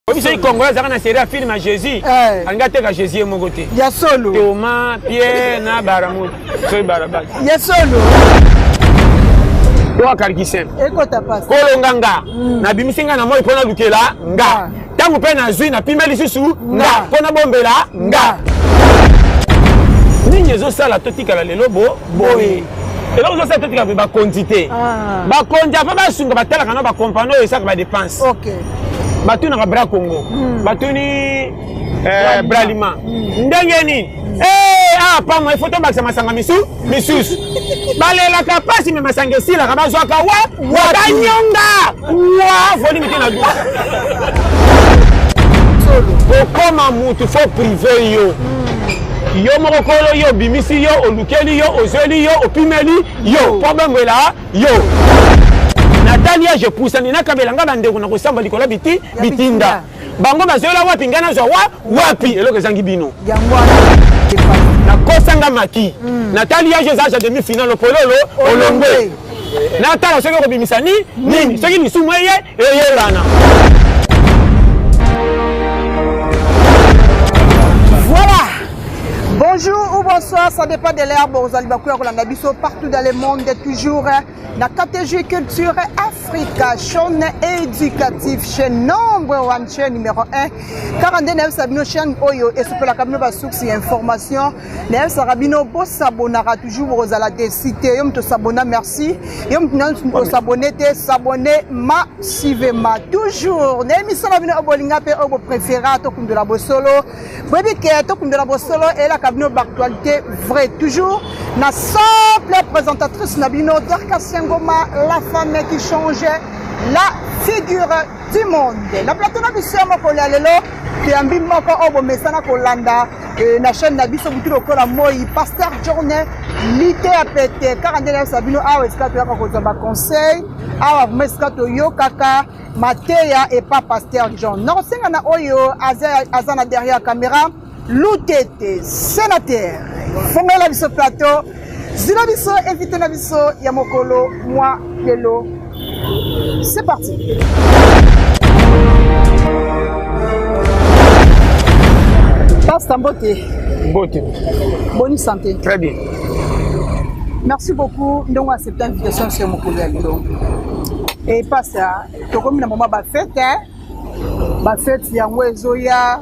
Obisei Congolais ça na série film à Jésus. Angate ka Jésus mon côté. Ya solo. Thomas, Pierre na Baramout. Soy Barabas. Ya solo. Toi Kargisem. Ekota passe. Kolonganga. Na bimisinga na moi pona lukela nga. Tangu pe na zui na pimeli susu nga. Pona bombela nga. Ninye zo sala totika la lelo boy. Et là, vous avez dit que va quantité. Va quantité, va sunga va tala kana va compagnon et ça va dépense. OK. Va tu na bra Congo. Va tu ni bralima. Ndengeni. Pas moi photo ba masanga misus. Balela kapasi me masanga sila ka bazwa ka wa kanyonga. Wa voli mitina du. Solo. Comment mutu faut priver yo. Yo mokolo yo bimisi yo olukeli yo ozeli yo opimeli yo problème là yo Natalia je pousse nina kabelanga bandeko na kosamba likola bitinda bango bazola wapi ngana zo wapi eloko zangi bino na kosanga maki Natalia je za demi finale pololo olongwe Natalia soki ko bimisa nini soki ni sumo ye lana. Voilà. Bonjour ou bonsoir, ça dépend de l'herbe. Vous allez partout dans le monde, toujours la catégorie culture Africa, chaîne éducative, chaîne nombre one, chaîne numéro 1. 49 Sabino chaîne Oyo et super la cabine de source information. Les Sarabino beau s'abonnera toujours vous allez décider. Yom te s'abonner, merci. Yom te s'abonner, s'abonner massivement. Toujours. L'émission Sabino Obolinga pe Obo préféré, tokum de la Bossolo. Baby que tokum de la Bossolo et la cabine d'actualité vraie. Toujours la simple présentatrice Nabino Derkasien Goma, la femme qui changeait la figure du monde. La plateau de Bissau Mokolalelo, qui a mis Moko Obo Messana Kolanda, la chaîne Nabiso Butiro Kola Moi, Pasteur Journée, Lité à péter, 49 Sabino, Awa Eskato Yaka Conseil, Awa Meskato Yokaka, Matéa et pas Pasteur John. Non, c'est un Oyo, Azana derrière la caméra, Loutete, sénateur, Fongola Bisso Plateau, Zulabiso, invité Nabiso, Yamokolo, moi, Hello. C'est parti. Passe ta beauté. Beauté. Bonne santé. Très bien. Merci beaucoup d'avoir accepté l'invitation sur mon collègue. Et passe à, tu comme un moment fête, il y a un Zoya.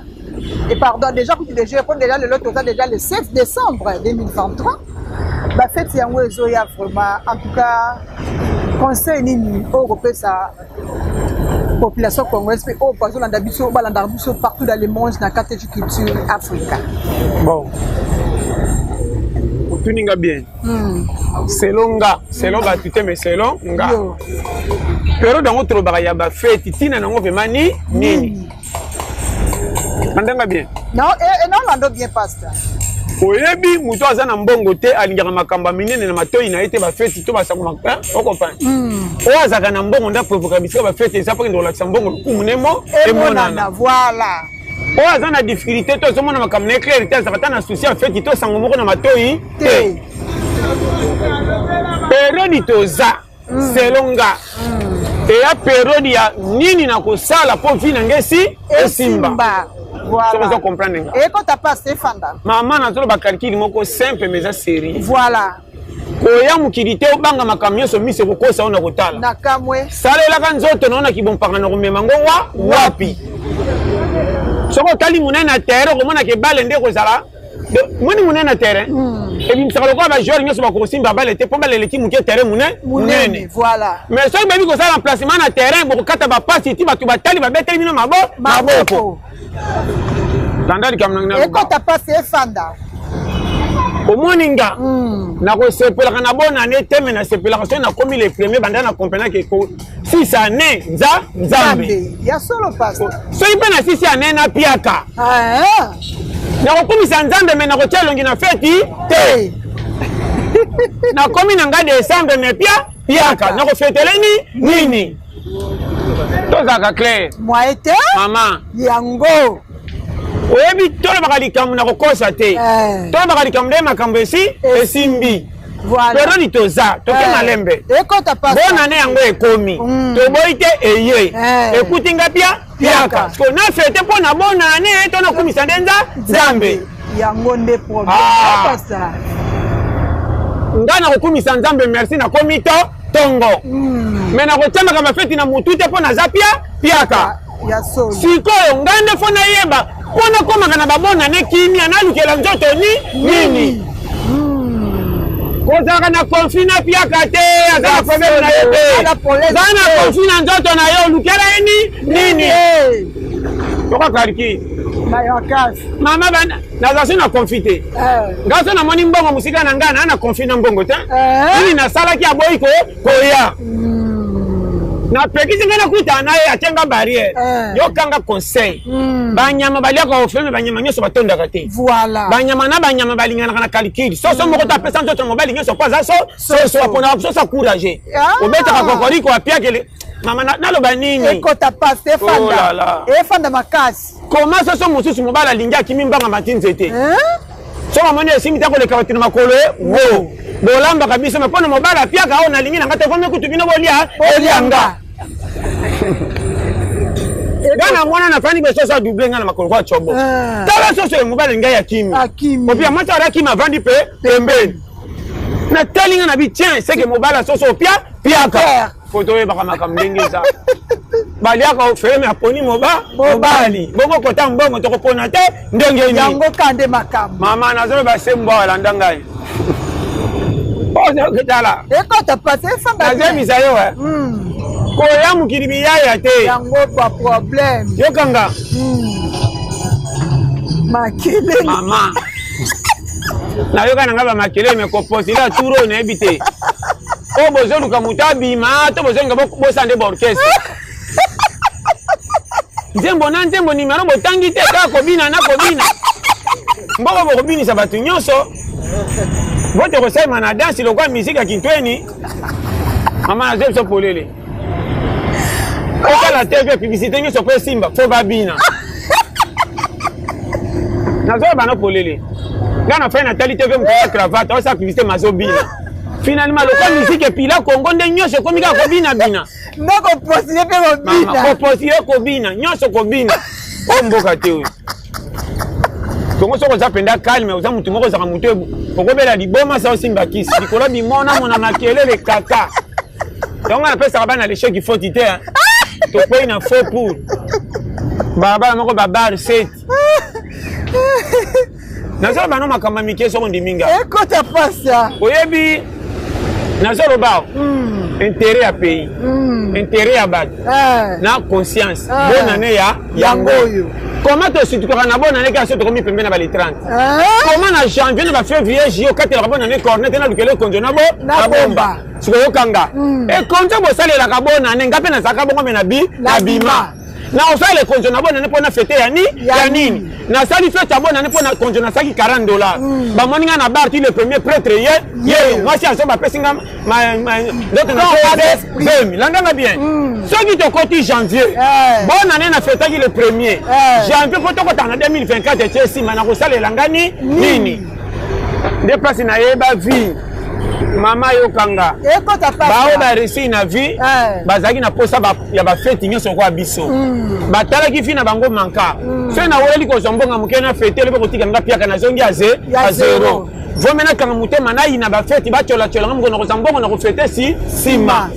Et pardon, déjà, déjà le lot, déjà le 7 décembre 2023. Fête, il y a un Zoya vraiment. En tout cas, conseil nini européen sa population congolaise au partout dans le monde dans la catégorie culture africaine. Bon. Tout n'est bien. Selon nga, selon batute mais selon nga. Pero dans notre bagaya ba fête tina na ngove mani nini. Mandanga bien. Non et non lando bien pasteur. Oyebi muto aza na mbongo te alingaka makamba minene na matoyi na ete ba fête to ba sakoma o comprendre. O azaka na mbongo nda provoka bisika ba fête eza pa ndola tsa mbongo kumunemo et monana voilà. O aza na difficulté to zomona makamba na clair te azaka na souci a fête to sango moko na matoyi te. Période to za selonga. Et ya période ya nini na kosala po vina ngesi esimba. Voilà. Ça comprendre. Et quand tu passes Fanda. Maman na tolo ba calcul moko simple mais ça série. Voilà. Koya mukilité obanga makamyo so mise ko kosa ona kotala. Na kamwe. Salela kan zoto naona kibompaka na komema ngo wapi. Soko tali munena terre ko mona ke balle nde ko sala. Moni munena terre. Et bi msakalo ko ba joueur nyoso ba ko simba balle te pomba leleki muke terre munene. Voilà. Mais so bebi ko sala emplacement na terrain bo kata ba passe ti ba tu ba tali ba beteli mino maboko. Et quand tu passé Fanda au moninga na ko sepela kana bona année teme na sepela ko na komi les premiers banda na compagnie ke ko 6 années nzambe ya solo passe so ipe na 6 années na piaka na ko komi sa nzambe me na ko tchelongi na feti te na komi na nga décembre me piaka na ko feteleni nini to zaka clair moi été maman yango oyebi tolo bakalikambo na kokosa te tolo bakalikambo nde makambo esimbi pero ni toza toke malembe bonane yango ekomi toboyi te eye ekuti nga pia piaka parce que na fête pour na bonne année to na kumisa ndenza nzambe yango nde problème ça ngana kokumisa nzambe merci na komito tongo mais na kotema kama fête na mutu te pona zapia piaka ya solo sikoyo ngande fona yeba pona komaka na babona ne kimia na lukela nzoto nini kozaka na konfi na piaka te azala problème na yo te zana konfi na nzoto na yo lukela nini toka kariki mama bana nazasi na konfi te ngaso na moni mbongo musika na ngana na konfi na mbongo te nini nasalaki aboyi koya na pekisi ngana kuta na ye atenga barrière yokanga conseil banyama baliaka ofeme banyama nyoso batondaka te voilà banyama na banyama balinganaka na calcul soso moko ta pesa nzoto mobali nyoso kwa za so apona soso courage obetaka kokoriko apiakele mama naloba nini ekota passe efanda makasi koma soso mosusu mobali alingi akimi mbanga matinzete so mamoni esimi te koleka batina makolo wo bolambaka biso me mpona mobali apiaka oyo nalingi nanga te fome kutu bino bolianga gana mwana nafani besoso adouble nga na makolo kwa chobo tala soso mobali ngai akimi opia mwata ara akimi avandi pe pembeni na tali nga na bi tiens seke mobali soso piaka foto oyebaka makambo ndenge eza baliaka ofeme aponi mobali bongo kota mbongo tokopona te ndenge nini yango kande makambo mama nazobe basembo alanda ngai ozoketala ekota pase efanga nazebisa yo koya mokili biyaya te yango ba problème yokanga makele mama nayoka nanga bamakele me kopostila turo nayebi te o bozoluka moto abima to bozolinga bosande baorchestre nzembo na nzembo nimero botangi te kaka kobina na kobina mboko bokobinisa bato nyonso bote kosalema na dansi lokwa misiki ya kintweni mama naze biso polele okala te mpe publicité nyonso po esimba fo babina nazoya bana polele nga na fai natali te mpe mokoya cravate osala publicité mazobina finalement lokwa misiki epila kongo nde nyonso ekomi kaka kobinabina ndoko postile mpe kobina kopostile kobina nyonso kobina o mboka te oyo kongo soko oza mpenza calme oza mutu moko ozaka mutu okobela liboma sa osimba kisi likolo bimona mona makelele kaka yango napesaka bana lesheki foti te tokwei na faux pour balabala moko babar 7 nazala bano makambo ya mike soko ndiminga ekota pasa oyebi nazoloba intérêt ya pays intérêt ya bato na conscience bonne année ya yango oyo comment tosutukaka na bonne année kaka so tokomi pembe na bale 30 comment na janvier na bafévrier juillet okatelaka bonne année cornete na lukele ekonzo na bomba sikoyokanga ekonzo bosalelaka bonne année nga mpe nazalaka bongo me na bima na osala ekonzo na bonne année mpo na fete ya nini nasali fete ya bonne année mpo na konzo nasalaki $40 bamoni nga na bar ti le premier prêtre ye mwasi azo bapesi nga ndoto na landanga bien soki tokoti janvier bonne année na fetaki le premier janvier mpo tokotana na 2024 ete esima na kosalela nga nini nde place nayeba vie mama yokanga bao baresi na vie bazalaki na posa ya bafeti nyonso kwa biso batalaki fi na bango manka so na woleli kozwa mbonga moke na fete lobe kotika nga piaka na zongi ya zero vomena kanga motema nayi na bafeti batyolatyolanga moko na kozwa mbongo na kofete nsima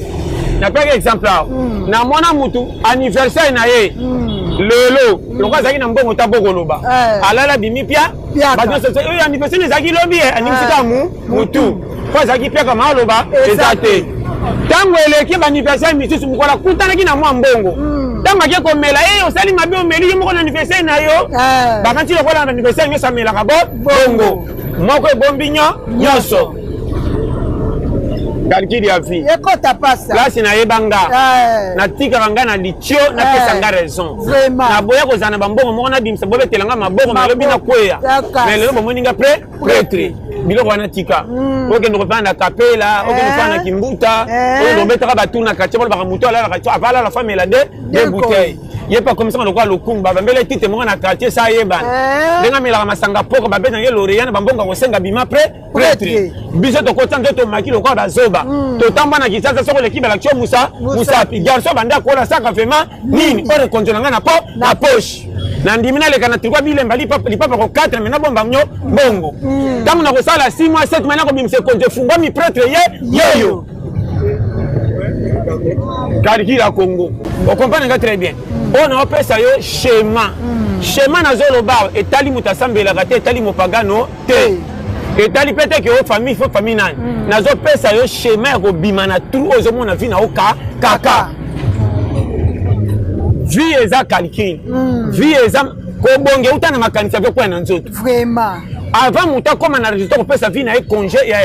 napeka exemple awa na mwana mutu anniversaire na ye lelo loko azalaki na mbongo ta bokoloba alala bimi pia oyo anniversaire ezalaki lobi animisika mutu po azalaki piaka maaloba eza te ntango eleki baanniversaire misusu mokola kutanaki na mwa mbongo ntango ake komela osali mabe omeli ye moko na anniversaire na yo bakanti lokola na anniversaire nyonso amelaka bongo moko ebombi nyonso calcul ya vie ekota pasa place nayebanga natikaka nga na litio napesa nga raison naboya kozala na bambongo moko nabimisa bobetelanga mabongo nalobi nakweya mais lelo bomoni nga prêtre biloko wana tika okende kopanda kapela okende kopanda kimbuta okende obetaka batuna quartier bolo bakamuto ala la quartier avala la femme la deux bouteilles ye pas comme ça on le kumba bambele tite mo na quartier ça yeba ndenga melaka masanga poko babeta ngelo Loriane bambonga kosenga bima prêtre biso to kota ndoto makilo kwa bazoba to tamba na kisasa soko l'équipe l'action Moussa pi garçon banda ko la saka fema nini ore konjonanga na poche na ndimina le kana trikwa bilemba lipapa ko 4 mena bomba mnyo bongo tangu na kosala 6 mois 7 mena ko bimse konje fungwa mi prêtre yeyo Karikira Congo on comprend nga très bien on a appelé ça yo schéma schéma na zolo bar etali mutasambela kate etali mopagano te etali pete ke o famille fo famille nani na zo pesa yo schéma ko bimana tout ozo mona vie na oka kaka vie eza calcul vie eza ko bonge utana makanisa vyo kwa na nzoto vraiment avant muta koma na résultat ko pesa vie na e congé ya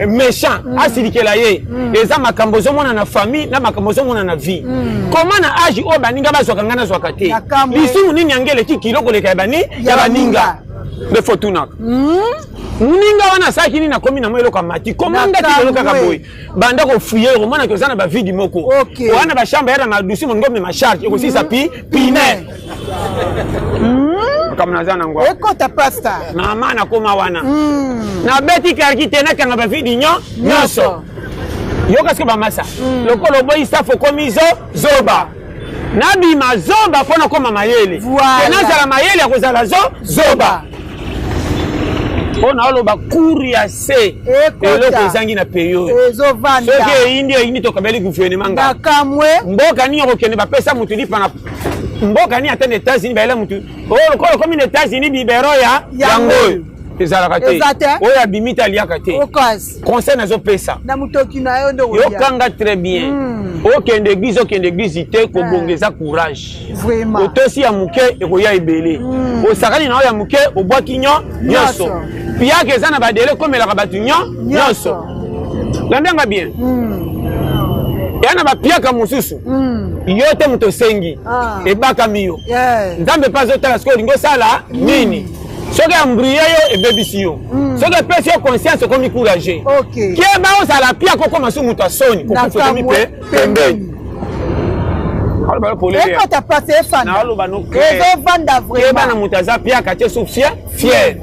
méchant asilikela ye eza makambo zo mona na famille na makambo zo mona na vie comment na âge o baninga bazwaka ngana zwaka te bisu nini angele ki kiloko leka ya bani ya baninga de fortuna muninga wana saki ni na komi na mwelo kamati komanda kilolo kaka boy banda ko fuyer ko mona ko sana ba vidi moko wana ba shamba ya madusi mo ngome ma charge ko sisa pine kama nazana ngwa eko ta pasta na mana koma wana na beti karki tena kanga ba vidi nyoso yo kaske ba masa lokolo boy safo komizo zoba nabi mazoba pona koma mayele tena zala mayele ya kozala zoba on a oloba kuri ya se eloko ezangi na période ezovanda soki indi to kabeli gouvernement nga bakamwe mboka ni okende bapesa mutu lipa na mboka ni atende États-Unis baela mutu lokolo komi na États-Unis bibero ya yango ezalaka te oyo abimita aliaka te conseil nazopesa na mutoki na yo ndo yokanga très bien okende église te kobongeza courage vraiment otosi ya muke ekoya ebele osakani na oyo ya muke obwaki nyonso piaka eza na badele komelaka bato nyonso landanga bien ya na bapiaka mosusu yo te moto osengi ebakami yo nzambe mpe azotala soki olingi osala nini soki ambrie yo ebebisi yo soki epesi yo conscience okomi courage kieba ozala pia kokoma so moto asoni kokufotomi mpe pembeni eba na moto aza piaka te so fier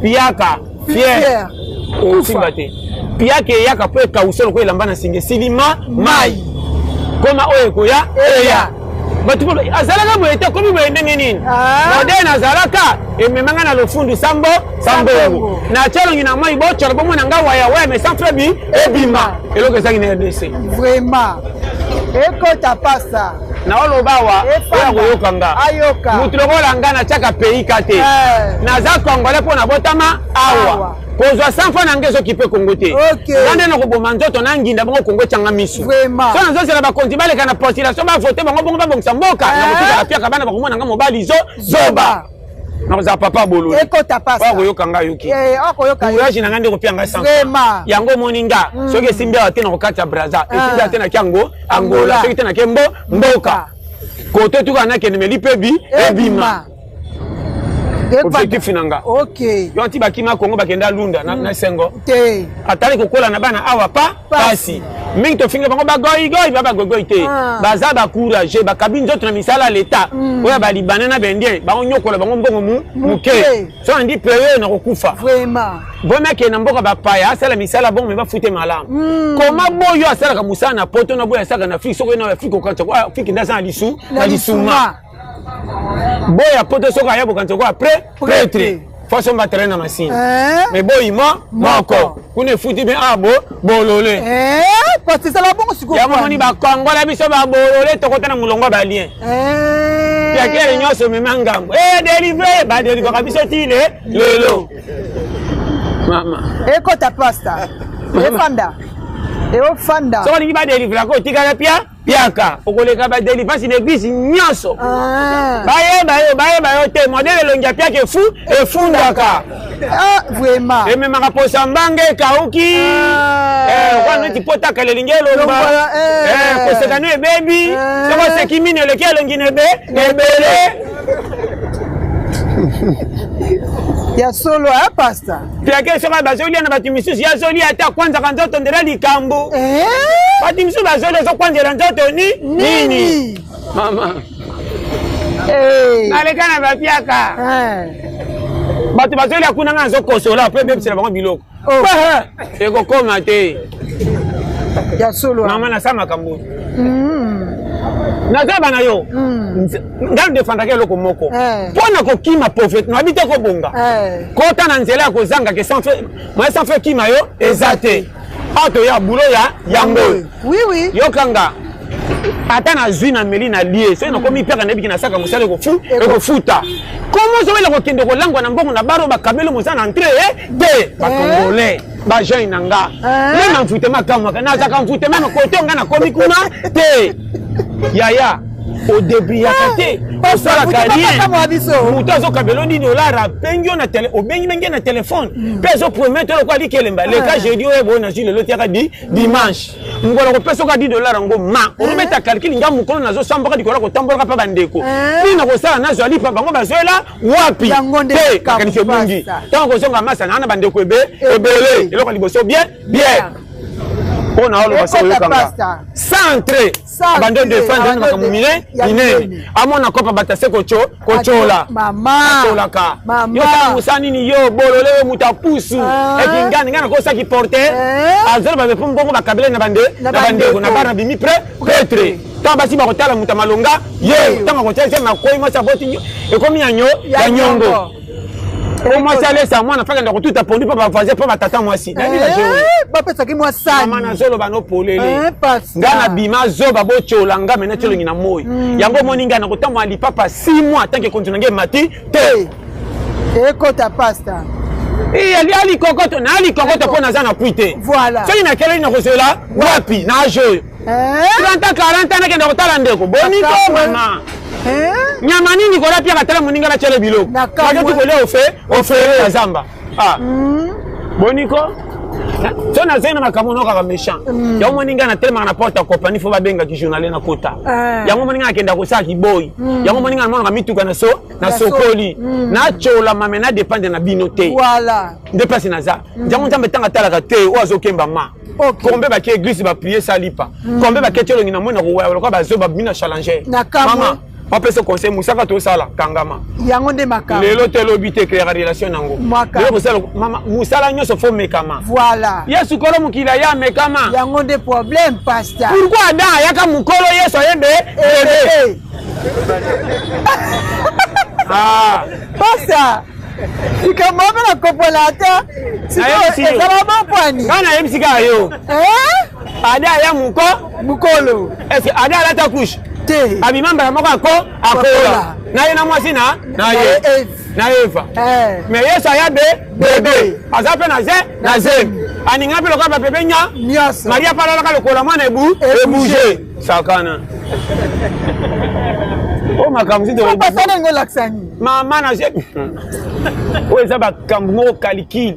piaka fier osimba te piaka eyaka mpo ekawusa loko elamba na singa esilima mai koma oyo ekoya eya bato azalaka boye te komi boye ndenge nini modele azalaka ememanga na lofundu sambongo na tialongi na moi bocora bomona nga waya mais sans frebi ebima eloko ezangi na RDC vraiment ekota pasa na olobawa oya koyoka nga mutu lokola nga natiaka pays ka te naza congolais mpo na botama awa kozwa 100 fois na nge ezoki mpe kongo te nande na koboma nzoto na nginda bongo kongo etyanga miso so nazozela bakonzi baleka na postulation bavote bango bongo babongisa mboka na kotikala piaka bana bakomona nga mobali zoba nakozala papa bololo oya koyoka nga yoki courage na nga nde kopianga 100 yango omoni nga soki esimbi awa te na kokati ya braza esimbi awa te na kiango angola soki te na ke mboka kote tukana nakende meli mpe ebima objectif nanga yo nti bakima Kongo bakenda lunda na sengo atali kokola na bana awa pasi mingi tofinga bango bagoyigoyi bagoyigoyi te baza bacourage bakabi nzoto na misala leta oyo balibane na bendie bango nyokola bango mbongo muke so andi période na kokufa bomeke na mboka bapaya asala misala bongo me bafute malamu koma boyo asalaka musala na poto na boyo asalaka na Afrique soko na Afrique okanza kwa Afrique ndaza na lisuma boya poto soko aya bokanza kwa prêtre façon battere na masini mais boyi moko kuna futi be abo bolole parce que ça la bon siko ya moni ba kongola biso ba bolole tokota na mulongo ba lien ya kele nyoso memangambo délivrer ba délivrer ka biso tile lelo mama ekota pasta efanda so ni ba délivrer ko tikala piaka okoleka ba délivrer si l'église nyoso baye te modèle longia piaka efundaka vraiment ememaka posa mbange kauki wana tipotaka lelingi elomba kosekano ebebi soko sekimini eleki elongi nebele Ya solo hein pasteur. Piake soka bazoli na batu misusu ya zoli ata kwanza kanza tondela likambo. Batu misusu bazoli zo kwanza nzoto nini? Mama. Naleka na bapiaka. Batu bazoli akuna nga zo kosola pe bebisela bango biloko. Eko koma te. Ya solo. Mama na sama kambo. Nazaba na yo. Ngal defanda ke loko moko. Pona ko kima prophète no habite ko bonga. Kota na nzela ko zanga ke sans fait kima yo ezate. Auto ya bulo ya yango. Oui. Yo kanga. Ata na zui na meli na lie. So na komi peka na biki na saka musale ko futa. Comment zo le ko kende ko langwa na mbongo na baro ba kabelo musana entre te ba congolais. Ba jeune nanga. Le na mfute makamwa na zaka mfute mama kote nga na komi kuna te. Yaya au début ya kate osala carrière muto zo kabelo ni dollar pengio na tele obengi mengi na téléphone peso promettre ko ali kelemba le cas jeudi o bona jile lo tiaka di dimanche ngolo ko peso ka $10 ngo ma o remeta calcul nga mukolo nazo samba di ko tambola pa bandeko ni na ko sala na zo ali pa bango bazoela wapi te kakanise bungi tant ko zonga masa na bandeko ebele eloko liboso bien on a le passé au Kanga. Centré. Abandon de fin de makamumine. Ine. Amona kopa batase kochola. Mama. Kochola ka. Yo kama musani ni yo bolole mutapusu. Ekingani ngana kosa ki porte. Azero ba bepu mbongo bakabele na bande. Na bande ko na bana bimi prêtre. Tant basi ba kotala mutamalonga. Ye. Tant ko tese makoi mo saboti. Ekomi yanyo ya nyongo. Comment ça laisse à moi na faka ndako tout apondu pa bavaze pa batata mwasi. Na bila jewe. Ba pesa ki mwasani. Mama na zolo bano polele. Ngana bima zoba bo cholanga mena chelo ngina moyi. Yango moninga na kotamwa ali papa 6 mois tant que continue nge mati te. Eko ta pasta. Ali kokoto na ali kokoto pona za na puite. Voilà. So ina kele ina kozola wapi na jeu. 30 40 na kenda kotala ndeko. Boniko mama. Nyama nini kola pia katala moninga la chele biloko. Kaje tu kole ofe ya zamba. Boniko. So na zena makamono kaka méchant. Ya moninga na tellement na porte compagnie fo ba benga ki journaliste na kota. Ya moninga akenda ko saki boy. Ya moninga mona mituka na sokoli. Na chola mamena dépendre na binote. Voilà. Dépasse na za. Jango nzambe tanga tala ka te o azokemba ma. Combien ba ki église ba prier salipa. Combien ba ketelo ngina mona ko wa ko ba zo ba bina challenger. Mama on peut se conseiller musaka to sala kangama yango nde makama lelo telo bité créer relation nango lelo musala mama musala nyoso fo mekama voilà yesu kolo mukila ya mekama yango nde problème pasteur pourquoi da yaka mukolo yesu ayende pasteur ikamama na kopola ata ezala bapwani kana yemsika yo ada ya mukolo est-ce ada la ta couche abimamba moko akola naye na mwasi na Eva mais yesu aya bebe aza pe na zemi aninga pe lokola bapebe maria palalaka lokola mwana ebouge sakana o makambo mama na oyo eza bakambo moko calcule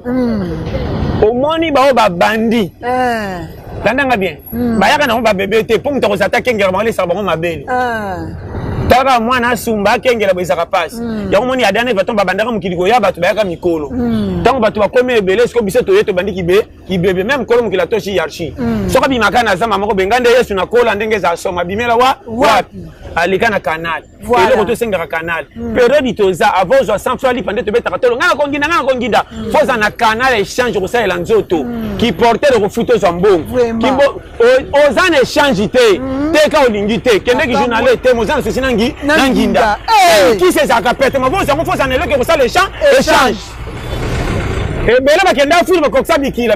omoni bao babandi tandanga bien bayaka nango babebe te mpo moto akozata kengela bango lesaka bango mabele taka mwana asumba akengela boyesaka pasi yango moni adana bato babandaka mokili koya bato bayaka mikolo ntango bato bakomi ebele siko biso toye tobandi kibebe meme kolo mokili atoshi hiérarchie soki abimaka na zamba moko benga nde yesu na kola ndenge eza soma bimela wapi aleka na canal eloko tosengaka canal periode toza avant ozwa 100 fois lipa nde tobetaka tolo ngana konginda foza na canal échange kosalela nzoto kiportere kofuta ozwa mbongo oza na échange te teka olingi te kendeki journale te moza na sosi na nginda kisi ezalaka pete mavozango foza na eloko ekosala échange ebele bakenda fulu bakokisa bikila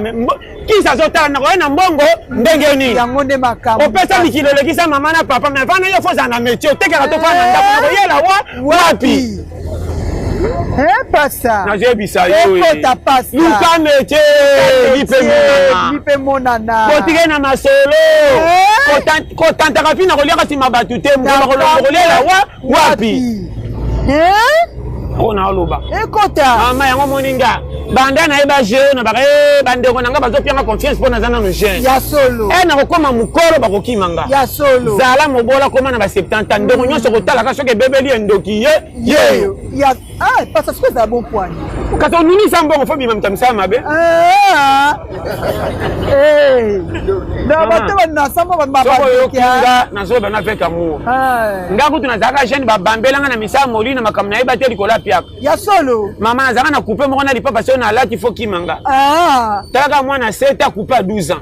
kisi azotala na koye na mbongo ndenge nini opesa mikili elekisa mama na papa me vana yo foza na métier otekaka tofana na ndako na koyela wapi nazebisa yo luka métier lipe monana kotike na masolo kotantaka mpina koliaka nsima bato te kolela wapi mpona oloba mama yango moninga banda na ye bageo na baka bandeko nanga bazopianga confiance mpo naza nano jeune nakokoma mokolo bakokimanga zala mobola koma na ba 70 ndeko nyonso kotalaka soki ebebeli endoki ye Kasi onuni sambongo fo bima mtamisa mabe. Na bato na samba ba ba. Soko yokinga na so bana feka mu. Nga kutu na zaka jeune ba bambelanga na misa moli na makamna yeba te likola piaka. Ya solo. Mama na zaka na couper mo na lipa parce que na lati fo kimanga. Taka mwana 7 a couper à 12 ans.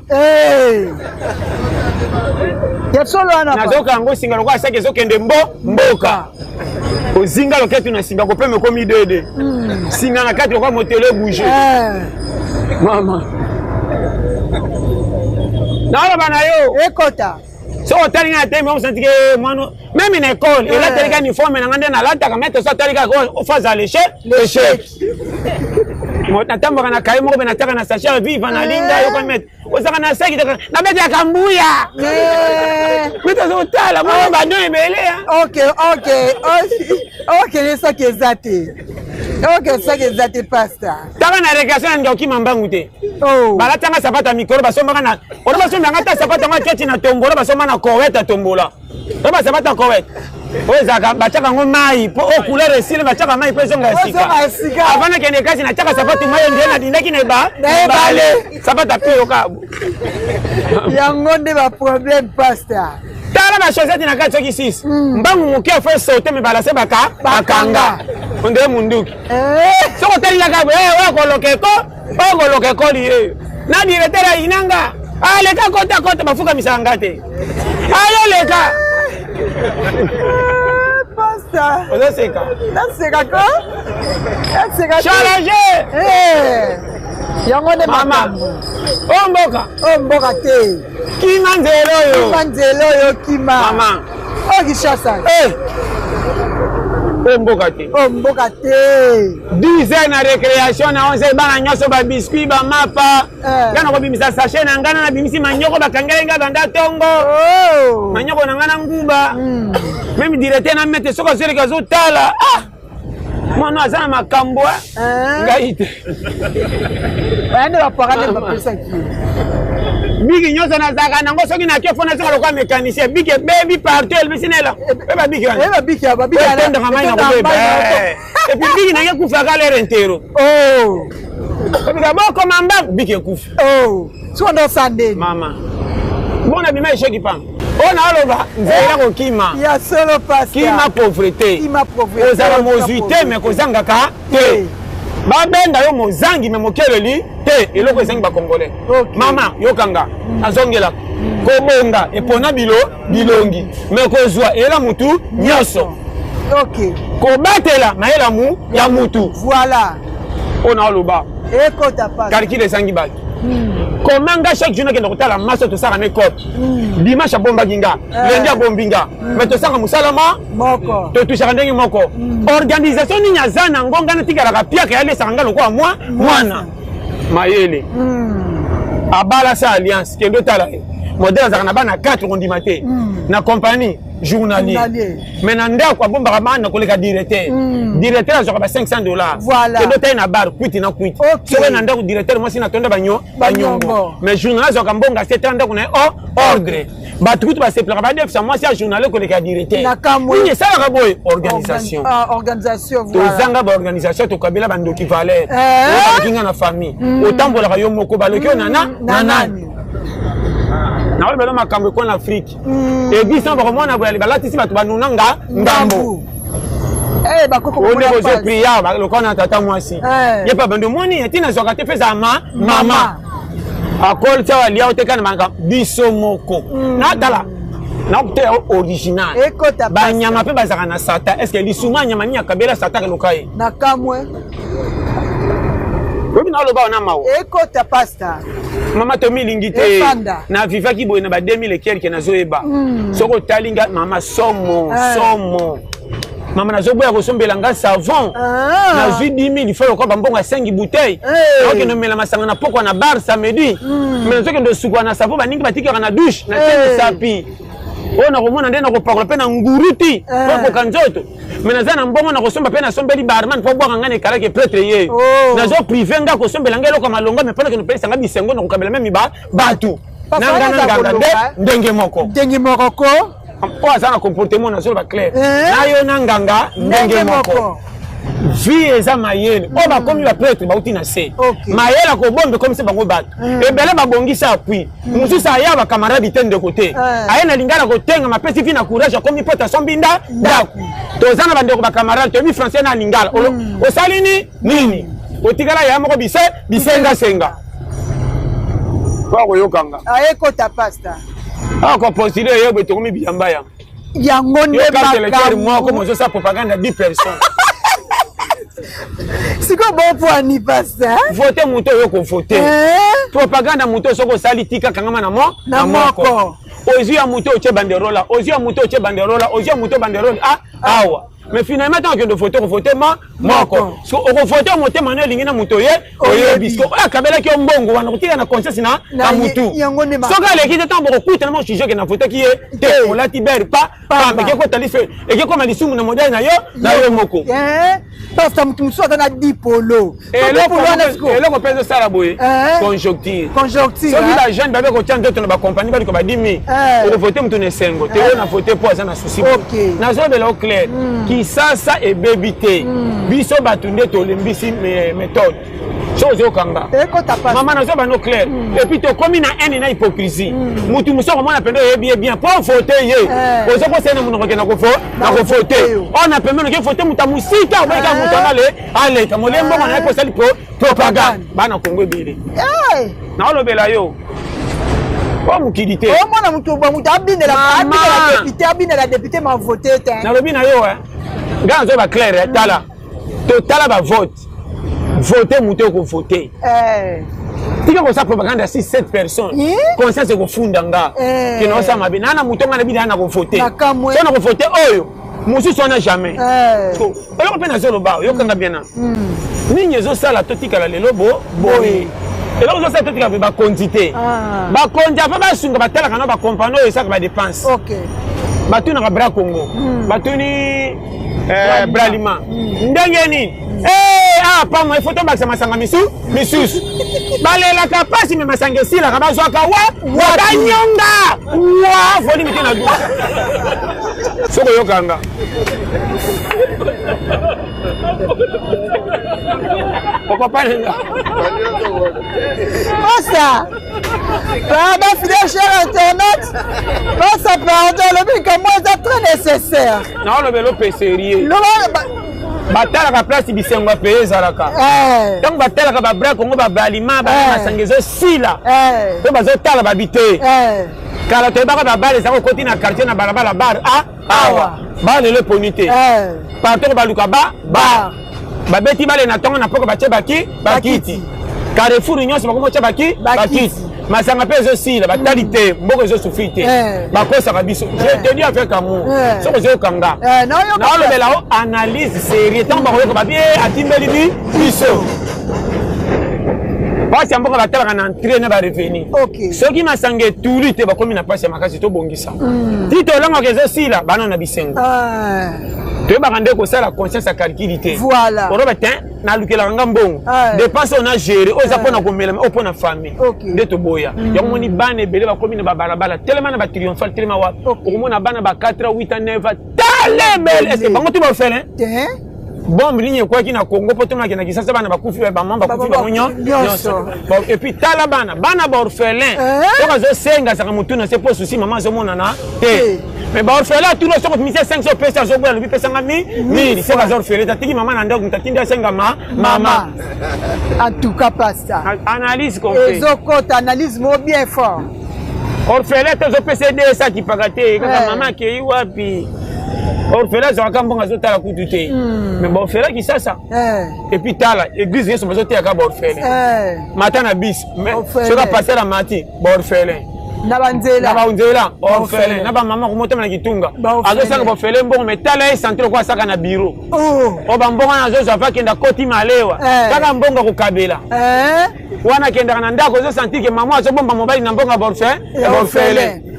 Ya solo ana. Na zoka ngo singa lokwa sake zokende mboka. Ozinga loketu na singa ko pe me komi dede. Singa na kati lokwa motele bouger. Mama. Na bana yo ekota. So otali na tembe on senti que mano même une école et là tali ka uniforme na ngande na lata ka mettre so tali ka o phase à l'échec. Mo tatamba kana kai mo bena taka na sachet viva na linga yo ko mettre. O saka na saki na mettre ya kambuya. Mettre so tala mo ba no ebele. OK, ça qui ezate. OK, ça qui ezate pasta. Taka na récréation ndio kimambangu te. Bala tanga sapata mikoro basomba kana. Ora basomba ngata sapata ngwa keti na tombola basomba na koweta tombola. Ora sapata koweta. Ozaka bachaka ngo mai po o couleur esile bachaka mai po zonga sika. Avana kende kasi na chaka sapatu mai ndio na dindaki na ba. Bale. Sapata pio ka. Yango nde ba problème pasta. Tala ba chaussette na kati soki 6. Mbangu muke fa sauter me balase baka bakanga. Onde munduki. Soko tali la ka wa ko loke ko lié. Na directeur inanga. Leka kota bafuka misanga te. Ayo leka. Pasta. Oza seka. Na seka ko? Na seka. Challenge. Yango ne mama. Omboka te. Kima nzelo yo. Mama. Kishasa. Omboka te. 10 heures na récréation na 11 bana nyoso ba biscuit ba mapa. Ngana ko bimisa sachet na ngana na bimisi manyoko bakangelenga banda tongo. Manyoko na ngana nguba. Même directeur na mette soko zele kazo tala. Mwana azana makambo. Ngaite. Ande ba parane ba pesa ki. Bigi nyoso na zaka nango soki na ke fona soko lokwa mécanicien bigi baby partout el bisinela. Eba bigi wana. Eba bigi aba bigi ala. Tenda kama ina kubeba. Et puis bigi na kufa kale rentero. Bigi boko mamba bigi kufa. So ndo sande. Mama. Bona bima esheki pam. Ona aloba nzela ko kima. Ya solo passe. Kima pauvreté. Ozala mozuité mais kozanga ka te. Ba benda yo mozangi mais mokeleli te eloko esengi ba congolais. Mama yokanga azongela kobonga epona bilongi mais kozwa ela mutu nyoso. Kobatela na ela mu ya mutu. Voilà. Ona aloba. Ekota passe. Calcule esengi ba. Comment chaque journée que nous avons la masse de ça en code dimanche à Bombaginga lundi à Bombinga mais tout ça comme salama moko to touche ndenge moko organisation ni nyazana ngonga na tigara ka pia ka lesa ngalo kwa mwana mayele abala sa alliance kendo tala modèle za na bana 4 ondimate na compagnie journalier mais na nda kwa bomba ka bana koleka directeur azoka ba $500 kendo tay na bar kwiti na kwiti so na nda ku directeur moi sina tonda banyongo mais journalier azoka mbonga c'est tanda kuna ordre ba tukutu ba se plaka ba def sa moi c'est journalier koleka directeur ni ça la boy organisation voilà to zanga ba organisation to kabila bandoki valeur o kinga na famille otambola ka yo moko ba lokyo nani na wale belo makambo ko na Afrique église on va komona boya balati si batu banunanga ngambo bakoko on est aux prières ba lokona na tata mwasi ye pa bando moni etina zoka te feza mama akol tsa lia oteka na manga biso moko na tala na te original ba nyama pe bazaka na sata est-ce que lisuma nyama ni akabela sata lokai na kamwe obi na loba na mawo ekota pasta mama to milingi te na viva ki boye na ba 2000 et quelque na zoeba soko talinga mama somo mama na zoboya ko sombela nga savon na 10 000 il faut ko bambonga 5 bouteilles donc no mela masanga na poko na bar samedi mais zoke ndo sukwa na savon baningi batika na douche na tete sapi ona komona ndena ko pakola pe na nguruti ko kanzoto mais na mbongo na kosomba pe na sombeli barman po bwanga ngane kala ke prêtre ye na zo privé nga ko sombela ngelo ko malonga mais pona ke no pesa nga bisengo na ko kabela même batu nanga ndenge moko ko po azana comportement na zo ba clair na yo na nganga ndenge moko vie eza mayele oyo bakomi baprêtre bauti na se mayele akobombe komisa bango bato ebele babongisa appui mosusu aya bakamaradi te ndeko te aye na lingala kotenga mapesi vi na courage akomi mpota sombinda ndako toza na bandeko bakamaradi toyebi français na lingala osali nini otikala ya moko bisengasenga bakoyokanga ayekota pasta akopostile yebwe tokomi biyamba yango nde makambo moko mozosa propagande ya 10 personnes siko bopwani pasta vote moto oyo kovote propagande ya moto soki osali tika kangama na moko ozwi ya moto otie banderola ozwi ya moto otie banderola ozwi ya moto banderola awa mais finalement tant que de voter moko so okovote motema no elingi na moto ye oyebi so akabelaki yo mbongo wana kotika na conscience na mutu soki aleki te ntango bokokutana mo sujet ke na voteki ye te olati bere pambe ekekotali fe ekekoma lisumu na modele na yo moko pasta mutu mosusu aza na dipolo eloko mpe ezosala boye conjoncture soki bajeune babe kotia nzoto na bacompagnie baliko ba 10 000 okovote motu na esengo te oyo na vote mpo aza na susi nazobela o clair kisasa ebebi te biso bato nde tolembisi méthode soki ozokanga mama nazoba no clair epuis tokomi na haine na hypocrisie mutu mosu okomona pende oyebi ye bien mpo vote ye ozokosena monoko ke na kovote oyo na pembeni oke vote moto ya mosika oboyeka moto anga aleka molembo ngana ye posali propagande bana kongo ebele naolobela yo o mokili te omona motu abinela député ma vote te nalobi na yo nga nazo ba clair tala totala bavote vote moto okovote tika kosa propagande ya 6-7 personnes conscience ekofunda nga kino osala mabe nana moto nga na bina na kovote so na kovote oyo mosusu wana jamais eloko mpe nazoloba oyokanga bien na nini ezosala totikala lelo boye eloko ezosala totikala mpe bakonzi te bakonzi ape basunga batalaka no bacompagnie oyo esaka badepense batunaka bra congo batuni bralima ndenge nini pamo ifo tobakisa masanga misusu balelaka pasi me masanga esilaka bazwaka banyonga volimi te na du soko oyokanga okopalenga osa pardon fidèle cher internet osa pardon lobi que moi c'est très nécessaire naolobela ope sérieux batalaka place bisengo ape ezalaka ntango batalaka babra kongo babalima bamasanga ezosila mpe bazotala babi te kala toyebaka babale ezaka kokoti na quartier na balabala bar awa balelo eponi te partoko baluka bar babeti bale na ntongo na poko batie bakiti carrefour nyonso bakomotia bakiti masanga mpe ezosila batali te mboko ezosufi te bakosaka biso je te dis avec amour soki ozokanga naolobela o analyse série ntango bakoyoka babi atimbeli biso pasi ya mboka batalaka na entré na bareveni soki masanga etuli te bakomi na pasi ya makasi tobongisa ti tolangaka ezosila bana na bisengo toyebaka nde kosala conscience ya calculi te oloba te nalukelaka nga mbongo dépense oyo na géré oyo eza mpona komelama oyo mpona famille nde toboya yango moni bana ebele bakomi na babalabala telema na batriomphale telema wapi okomona bana ba 4 8 9 talebele estce bango ti baofele bombe nini ekwaki na congo mpo tomonaki na kisasa bana bakufi bamama bakufi bango nyonso epuis tala bana baorphelin soki azosengasaka motuna se mpo susi mama azomonana te mais baorphelin atuli soko misia 500 opesa azoboya lobi pesanga mili se bazaorphelin tatiki mama na ndako tatindi asenga mama en tout cas pasta analyse complet ezokota analyse mo bien fort orphelin te ozopesa ede esakipaka te kaka mama akei wapi orphelin azalaka mbongo azotala kutu te mais baorphelin kisasa epuis tala église nyonso bazoteyaka baorphelin mata na bis soki apasela mati baorphelin na banzela orphelin na bamama komotama na kitunga azosaka baorphelin mbongo mais tala ye santé lokola asaka na bureau o bambongo wana azozwa pa akenda koti malewa kaka mbongo akokabela wana akendaka na ndako ozosantir ke mama azobomba mobali na mbongo ya baorphelin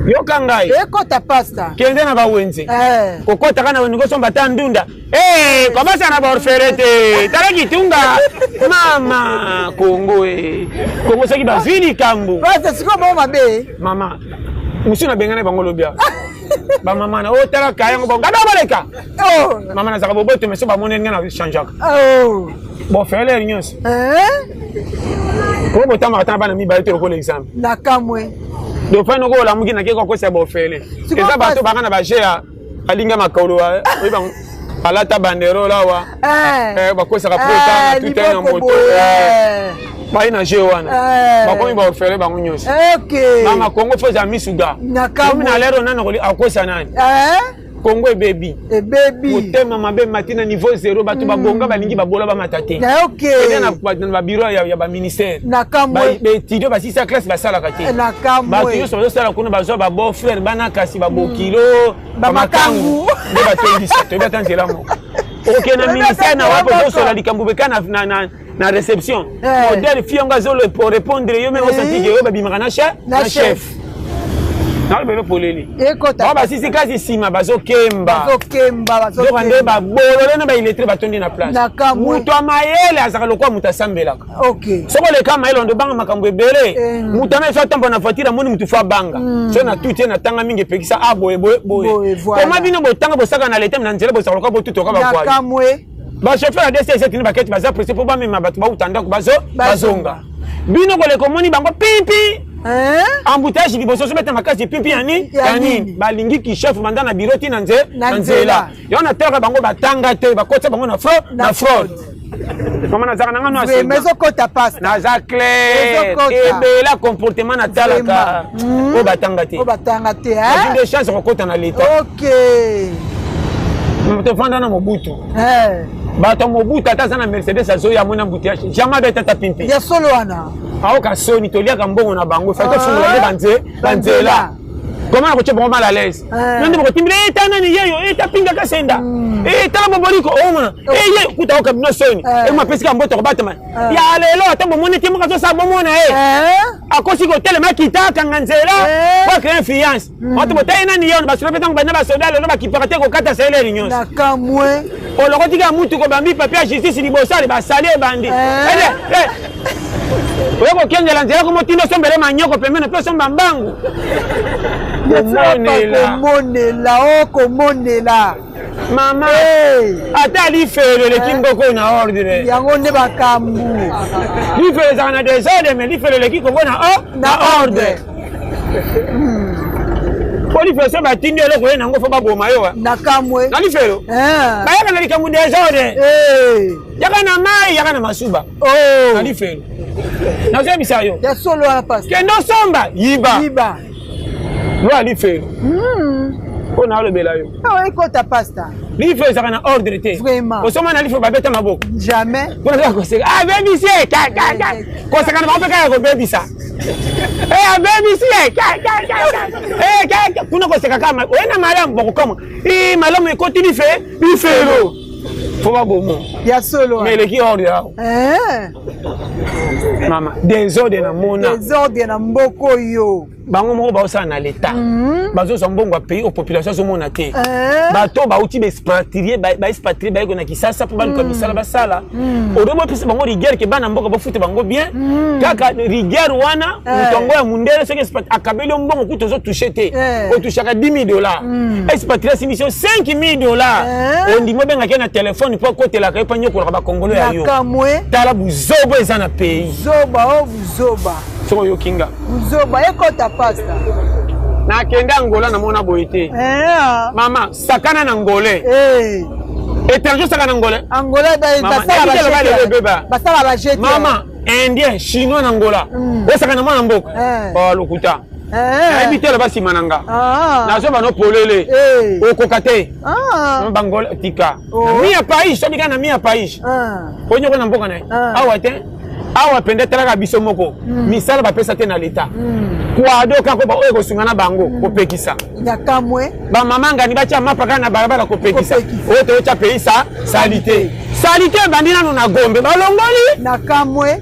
yoka ngai ekota pasta kende na bawenze kokotaka na wenze kosomba ta ndunda komasa na baorfele te tala kitunga mama kongo kongo soki bazwi likambo pasta siko bao mabe mama mosu na bengana bango lobia ba mama na o tala ka yango bonga baleka mama na zaka boboto mais so ba monene na changeaka bon faire les réunions ko bota martin ba na mi ba te ko l'exemple na kamwe do fa no ko la mugi na ke ko se bo faire eza bato ba kana ba jea alinga makolo wa ba alata bandero la wa ba ko saka prota tout un moto ba ina je wana ba ko ba faire ba nyonso mama Congo fo za misuga comme na lero na ko akosa nani Congo e baby motema mabe matina niveau 0 bato babonga balingi babola ba matate na bureau ya ba ministère ba étudiant ba sisa classe ba sala kate ba tiyo so sala kuna ba zo ba beau frère bana kasi ba bokilo ba makangu ba tendisa to ba tanzela mo OK na ministère na wapo so la likambu bekana na réception modèle fionga zo le pour répondre yo même au senti que ba bimaka na chef na bebe poleli ba sisi kasi sima bazokemba donc ba bolole na ba illettré batondi na place muto amayele azaka lokwa muta sambelaka soko le kama elo ndo banga makambo ebele muto na fa tambo na voiture moni mutu fa banga so na tutie na tanga mingi pekisa boye koma bino botanga bosaka na leta na nzela bosaka lokwa botuto ka ba ba chauffeur de C7 ni baketi baza pressé pour ba mema batu ba utanda ko bazonga bino ko le komoni bango pipi embouteillage liboso so beta makasi pipi yani balingi ki chef manda na bureau ti na nzela yo na terre bango batanga te bakotsa bango na fraude comment na zaka na ngano asi mais okota passe na za clair et la comportement na talaka o batanga te a des chances okota na l'état te fanda na Mobutu bato Mobutu ataza na Mercedes azoya mona embouteillage jamais beta ta pimpi ya solo wana aoka soni toliaka mbongo na bango fa to fungula banzela comment na koche bongo mal à l'aise nande boko timbile etana ni yeyo etapinga kasenda etala boboliko omona ye kuta oka bino soni ma pesika mboto kobata man ya lelo atambo moni timuka zo sa bomona akosi ko telema kitaka nganzela kwa créer fiance wato botayina ni yeyo basolo petango bana basoda lelo bakipakate ko kata sele réunion na kamwe olokotika mutu ko bambi papier justice libosale basali bandi oyoko kengela nzela komotindo sombele manyoko pembeni pe somba mbangu komonela mama ata lifelo leki ngoko na ordre yango nde bakambu lifelo ezaka na desordre mais lifelo leki kongo na ordre po lifelo so batindi eloko ye nango fo baboma yo na kamwe na lifelo bayaka na likambu desordre yaka na mai yaka na masuba na lifelo nazebisa yo ya solo wana pasi kendo somba yiba lo alifelo po na olobela yo ekota pasta lifelo ezaka na ordre te osoma na lifelo babeta maboko jamais mpona koseka abebisi koseka na bango mpe kaka kobebisa abebisi kuna koseka kama oye na malamu bokokoma malamu ekoti lifelo fo babomo ya solo mais eleki ordre awo mama desordre na mona desordre na mboko oyo bango moko baosala na leta bazozwa mbongo ya pays population azomona te bato bauti baexpatrie bayeko na kisasa mpo baluka misala basala odo bopesa bango rigueur ke bana mboka bafute bango bien kaka rigueur wana motongo ya mundele soki akabeli mbongo kuta ozotouche te otushaka 10 000 $. Expatrie asimisio 5 000 $. ondimi obengaki na telefone mpo akotelaka ye mpo anyokolaka bakongolo ya yo tala buzoba eza na pays buzoba soko oyokinga buzoba ekota pasta nakende Angola namona boye te mama sakana na ngole étranger sakana ngole basala bajete mama indien chinois na Angola osakana mwana mboka lokuta nayebi te loba nsima na nga nazo bano polele okoka te bangola tika mia paish soki kaka na mia paish onyoko na mboka na ye awa te awa pende talaka biso moko misala bapesa te na leta kwado kako oyo kosunga na bango kopekisa bamama ngani batya mapaka na balabala kopekisa oyo toyotya pays salite ebandi nano na Gombe balongoli na kamwe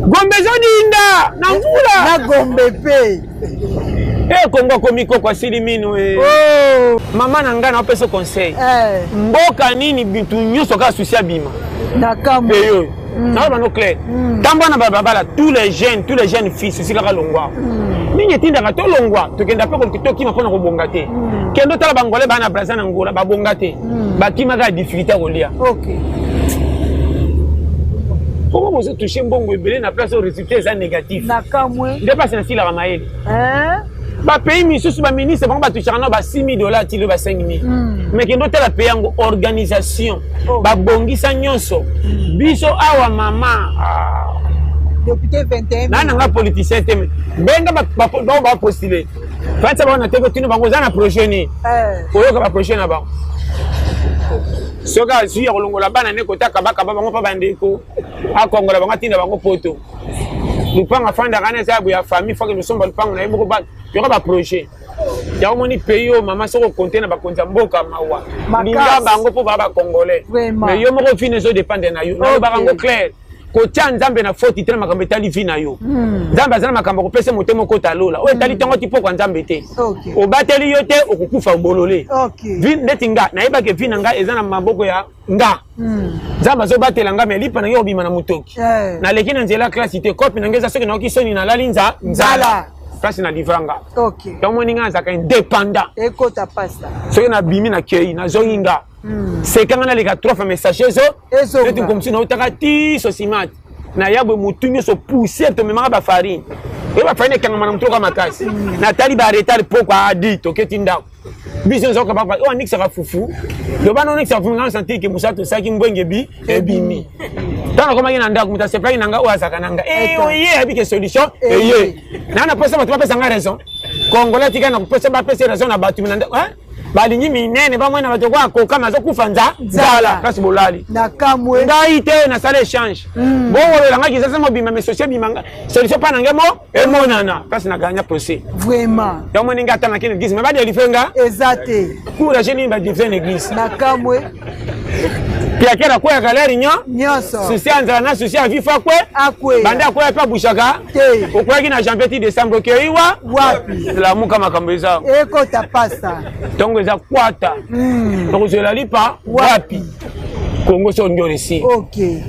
Gombe zodinda na mvula na Gombe pe Kongo komiko kwa sili mino mama na nga na opesa conseil mboka nini bitu nyuso ka susia bima na kamwe na ba no clair tambo na babala tous les jeunes filles ceci kaka longwa ningi tinda ka to longwa to kenda pe ko to kima pona ko bongate kendo tala bangole bana Brazza na ngola ba bongate ba kima ka difficulté ko lia. OK. Comment vous êtes touché mbongo ebele na place au résultat ça négatif na kamwe dépasse na sila ramaeli ba pays misusu ba ministre bango ba touchana ba $6,000 tilo ba 5,000 mais kendo tala pays yango organisation ba bongisa nyonso biso awa mama député 21 na nga politicien teme benga ba postuler fait ça ba na teko tino bango za na projet ni oyoka ba projet na ba soka suya kolongola bana ne kotaka baka bango pa bandeko akongola bango tinda bango poto lupanga fanda kana sabu ya famille faut que nous sommes lupanga na yebo ba yoka ba projet ya omoni pays o mama soko container ba konza mboka mawa linga bango po ba congolais mais yo moko fine zo dépendre na yo na ba bango clair ko tia nzambe na faute tena makambo etali vi na yo nzambe azana makambo ko pesa motemo ko talola o etali tongo tipo kwa nzambe te o bateli yo te okukufa obolole vi ndeti nga na yeba ke vi na nga ezana maboko ya nga nzambe zo batela nga me lipa na yo bima na mutoki na lekina nzela classe te kopi na ngeza soki na okisoni na lalinza nzala place na livranga donc moni nga zaka indépendant ekota pasta soki na bimi na kei na zoinga c'est quand on a les 3 fois messager zo c'est comme si na utaka ti so simat na yabwe mutunyo so pousser to memanga ba farine e ba farine kanga mana mutoka makasi na tali ba retard poko adi to ketinda biso zo ka ba o nixa ka fufu do ba no nixa fufu ngana sentir que musato saki mbwenge bi e bimi tana koma ngina ndako muta se plani nanga o asaka nanga oye abi ke solution ye na pesa matu pesa nga raison congolais tika na pesa ba pesa raison na batu minanda balingi minene ba mwana bato kwa koka mazo kufanza zala kasi bolali na kamwe ngai te na sala échange bongo le langa kisa sama bima mais social bimanga solution pa nangemo e monana kasi na gagner procès vraiment ya mwana ngata na kine église mais ba de lifenga exacté kura jeni ba defend église na kamwe pia kera kwa galeri nyonso susi anzala na susi avifa kwe akwe banda kwa pa bushaka te okwa kina Jean-Petit décembre keiwa wapi la muka makambo eza ekota pasta tongo eza kwata donc je la lipa wapi Congo so ndio resi OK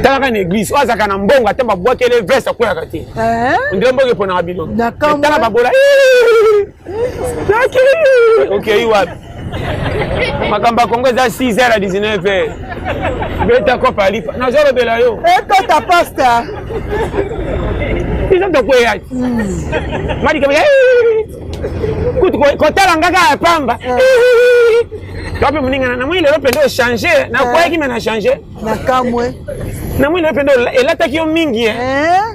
tala na église ozaka na mbongo atamba boîte les verse kwa kati ndio mbongo pona abilo tala babola OK wapi makamba Congo eza 6h à 19h beta ko palipa na zoro bela yo ekota pasta ils ont de quoi ya mari kama ko tala ngaka pamba kapi muninga na mwile lopendo changer na kwa kimi na changer na kamwe na mwile lopendo elata kio mingi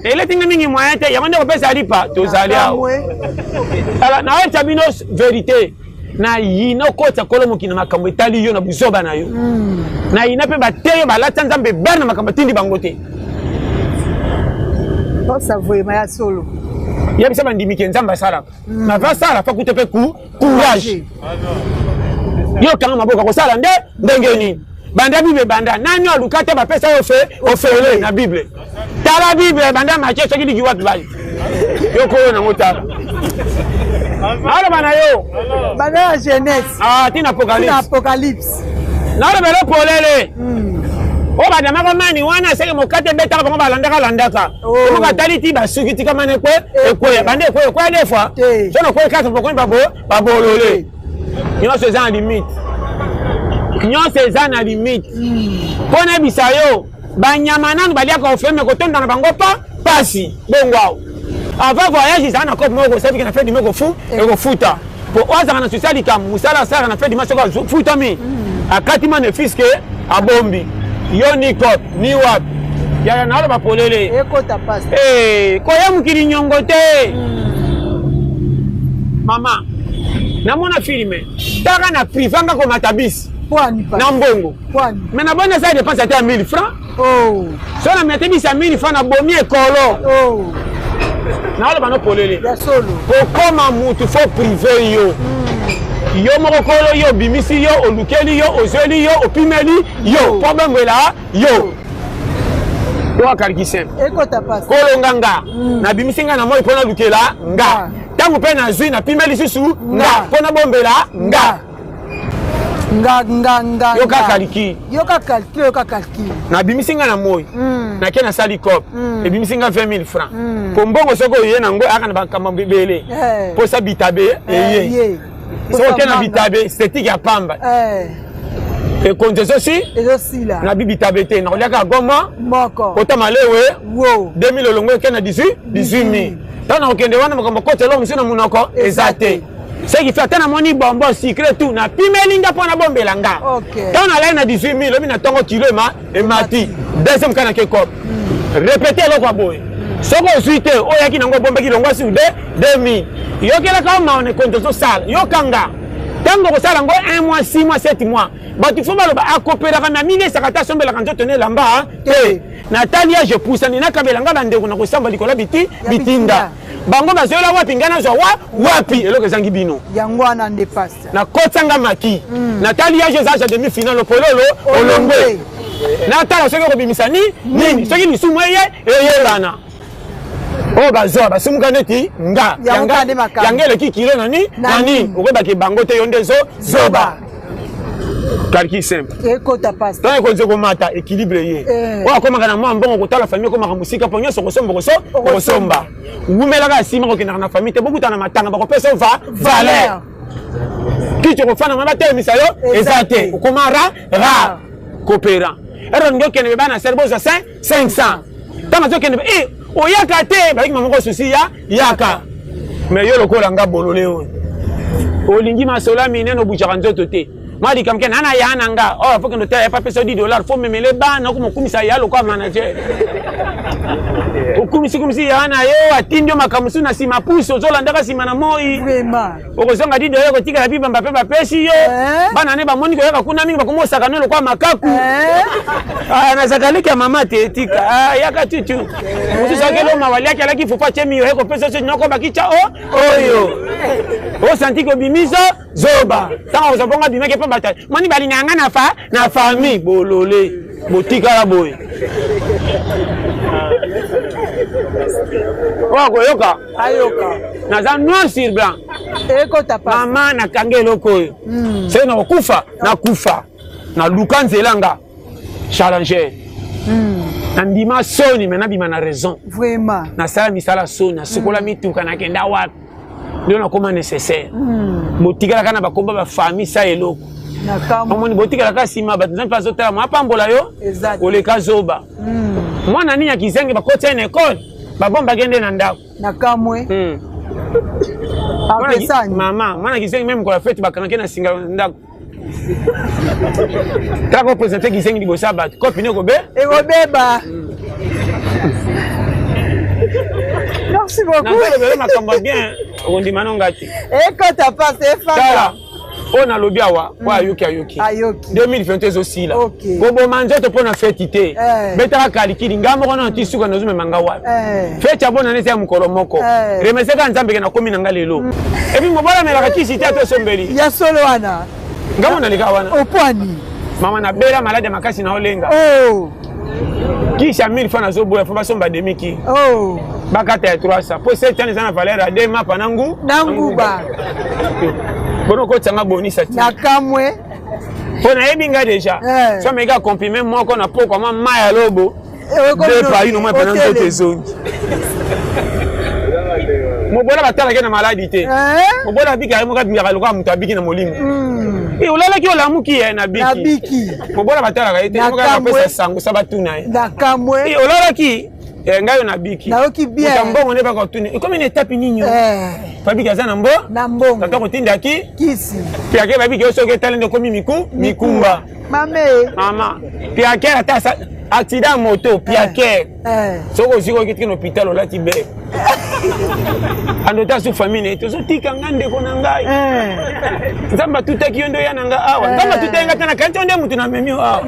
elata mingi moyete ya mande ko pesa lipa to zalia ala na acha bino vérité na yino kota kolo mukina makambo etali yo na buzoba na yo na yina pe bateyo balata nzambe bana makambo tindi bangote ça vraiment ya solo ya bisa bandimike nzamba sala na va sala fa kutepe courage yo kanga maboka ko sala ndenge ni banda bible banda nani alukate ba pesa ofele na bible tala bible banda mache soki digi wat bali yo ko na mota ala bana yo bana ya jeunesse tina apocalypse na ala bele polele o ba dama ko mani wana seke mokate beta ko ba landaka ko ka tali ti ba suki ti kama ne ko ekwe bande ko des fois so na ko 4 ko ba bolole nyonso eza na limite nyonso eza na limite pona bisayo banyama nanu baliaka ofeme kotonda na bango pasi bongo avant voyage ça na ko moko sabi na fait du moko fu e ko futa po oza na sociali kam musala sara na fait du masoko futa mi akati mane fiske abombi yo ni kop ni wap ya na lo ba polele ekota pasta ko ya mukiri nyongo te mama na mona filme taka na privanga ko matabisi na mbongo mais na bonne ça dépense à 1000 francs so na mete bisa 1000 francs na bomi ekolo na lo bano polele ya solo ko koma mutu fo privé yo moko kolo yo bimisi yo olukeli yo ozeli yo opimeli yo problème là yo to akarikisem ekota pasta kolo nganga na bimisi nga na moi pona lukela nga tangu pe na zui na pimeli susu nga pona bombela nga nga yoka kaliki na bimisinga na moi na kena sali cop e bimisinga 20 000 francs ko mbongo soko ye na ngo aka na bakamba bebele po sa bitabe eye soko kena bitabe esthétique ya pamba et compte aussi là na bibitabe te na oliaka goma moko kota malewe 2000 longo kena 18000 tana okende wana makambo kotelo musina munoko ezate ce qui fait tana moni bonbon secret tout na pimelinga pona bombelanga tana la na 18000 lobi na tongo kilo e mati deuxième kana ke cop répéter lo kwa boy soko suite o yaki nango bombe ki longo sur 2000 yokela ka ma on compte so sala yokanga tango ko sala ngo 1 mois 6 mois 7 mois ba tu faut baloba a coopérer na mine sakata sombela kanto tenir lamba te Natalia je pousse ni na kabelanga bande ko na ko samba likola bitinda bango bazola wapi ngana zo wapi eloko zangi bino yango ana ndepasse na kotsanga maki Natalia je za demi finale pololo olongwe Natalia soki ko bimisa nini soki ni sumo ye lana o bazo basumuka neti nga yangele ki kilo nani okoba ke bango te yonde zoba calcul simple ekota passe tant ko nzeko mata équilibre ye wa ko makana mo mbongo ko tala famille ko maka musika ponyo so ko somba wumela ka sima ko kina na famille te bokuta na matanga ba ko pesa valeur ki to ko fana mama te misayo ezate ko mara ra coopérant ero ngo kene bana serbo za 500 tama zo kene o yaka te ba ki mama souci yaka mais yo lokola nga bolole o lingi masola mineno buchaka nzoto te mali kam ken ana ya nanga oh faut que nous taille pas peso $10 faut me mêler ba na ko kumisa ya lo kwa manager kumisi ya na yo atindio makamusu na sima puso zo landaka sima na moi vraiment okozonga $10 ko tika biba mbape ba pesi yo bana ne ba moni ko yaka kuna mingi bakomosa kanelo kwa makaku na zakalika mama te tika yaka tutu musu sakelo mawali yake alaki fufa chemi yo ko peso so nyoko bakicha oyo o santi ko bimizo zoba tanga ozabonga bimeke pa bata moni bali nganga na famille bolole botika la boy wako yoka ayoka na za noir sur blanc ekota passe mama na kangelo koyo c'est na kufa na lukanzelanga challenger ndima soni mena bima na raison vraiment na sala misala soni na sukola mituka na kenda wapi ndio na koma nécessaire botika kana bakomba ba famille sa eloko na kama omoni botika la kasima ba nzampa zotala mapambola yo oleka zoba mwana nini akizenge bakota na école babomba gende na ndako na kamwe mama mwana kizenge même kwa fête bakanake na singa ndako tako présenter kizenge libosa bat copine ko be ekobeba merci beaucoup na le makambo bien ondi manongati ekota passe efanga on a lobby awa kwa ayoki 2022 aussi là bobo manjoto pona fête te betaka kalikili ngamo kona tisuka nozume manga wa fête abona nese ya mukolo moko remeseka nzambe na komi nanga lelo ebi mobola melaka kisi te to sombeli ya solo wana ngamo na lika wana opwani mama na bela malade makasi na olenga kisha 1000 francs zo boya fo somba demiki bakata ya 300 po 7 ans na valeur à 2 mapa nangu ba bono ko tsanga bonisa ti na kamwe pona ebinga deja so mega comprimé moko na poko ma maya lobo de pa ino mo pendant toute zone mo bola batala ke na maladie te mo bola bika mo ka bimaka lokwa mutu abiki na molimo olala ki olamuki na biki mo bola batala ka ete mo ka pesa sango sabatuna na kamwe olala ki ngayo na biki na oki bien tambongo ne ba ko tuni comme une étape nini fabika za nambo tata ko tinda ki kisi pia ke babiki oso ke talendo komi mikumba mama pia ke ata accident moto pia ke soko siko ki tino hôpital ola ti be andota su famille to so tika ngande ko na ngai nzamba tutaki yondo ya nanga awa nzamba tutenga tana kanto nde mutu na memio awa